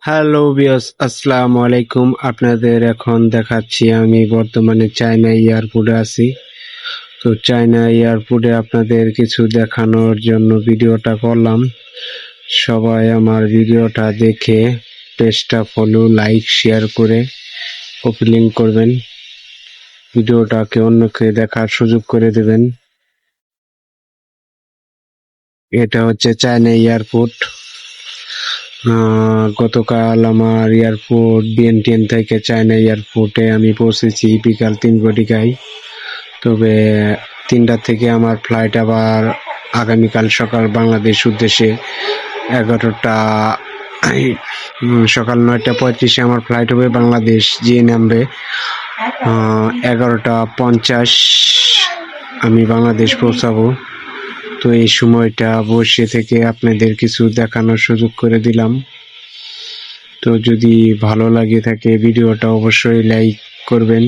Hello viewers, আসসালামু আলাইকুম। আপনাদের এখন দেখাচ্ছি আমি বর্তমানে চায়না এয়ারপোর্টে আছি। তো চায়না এয়ারপোর্টে আপনাদের কিছু দেখানোর জন্য ভিডিওটা করলাম। সবাই আমার ভিডিওটা দেখে পেজটা ফলো, লাইক, শেয়ার করে কপি লিঙ্ক করবেন। ভিডিওটাকে অন্যকে দেখার সুযোগ করে দেবেন। এটা হচ্ছে চায়না এয়ারপোর্ট। গতকাল আমার এয়ারপোর্ট বিএনটিএন থেকে চায়না এয়ারপোর্টে আমি পৌঁছেছি বিকাল 3 ঘটিকায়। তবে 3টা থেকে আমার ফ্লাইট আবার আগামীকাল সকাল বাংলাদেশ উদ্দেশ্যে 11টা সকাল 9:35 আমার ফ্লাইট হবে, বাংলাদেশ গিয়ে নামবে 11:50 আমি বাংলাদেশ পৌঁছাবো। তো এই সময়টা বসে থেকে আপনাদের কিছু দেখানোর সুযোগ করে দিলাম। তো যদি ভালো লাগে থাকে ভিডিওটা অবশ্যই লাইক করবেন।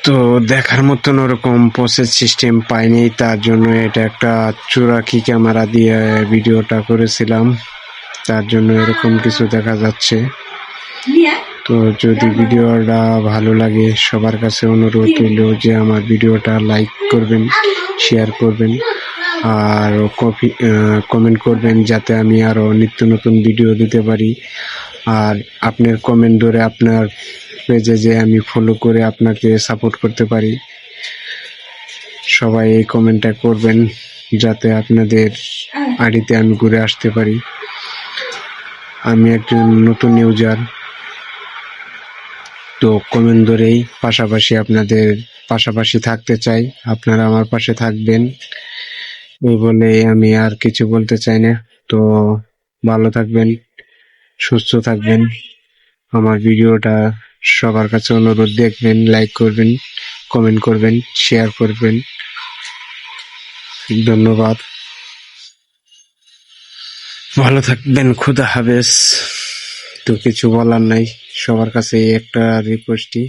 তো দেখার মতন ওরকম প্রসেস সিস্টেম পাইনি, তার জন্য এটা একটা চোরাকি ক্যামেরা দিয়ে ভিডিওটা করেছিলাম, তার জন্য এরকম কিছু দেখা যাচ্ছে। তো যদি ভিডিওটা ভালো লাগে সবার কাছে অনুরোধ রইল যে আমার ভিডিওটা লাইক করবেন, শেয়ার করবেন আর কমেন্ট করবেন যাতে আমি আরও নিত্য নতুন ভিডিও দিতে পারি। আর আপনার কমেন্ট ধরে আপনার পেজে যে আমি ফলো করে আপনাকে সাপোর্ট করতে পারি। সবাই এই কমেন্টটা করবেন যাতে আপনাদের আইডিতে আমি ঘুরে আসতে পারি। আমি একজন নতুন ইউজার, তো কমেন্ট ধরেই আপনাদের পাশাপাশি থাকতে চাই। আপনারা আমার পাশে থাকবেন এই বলে আমি আর কিছু বলতে চাই না। তো ভালো থাকবেন, সুস্থ থাকবেন। আমার ভিডিওটা সবার কাছে অনুরোধ, দেখবেন, লাইক করবেন, কমেন্ট করবেন, শেয়ার করবেন। ধন্যবাদ, ভালো থাকবেন, খুদা হাফেজ। তো কিছু বলার নাই, সবার কাছে একটা রিকোয়েস্টই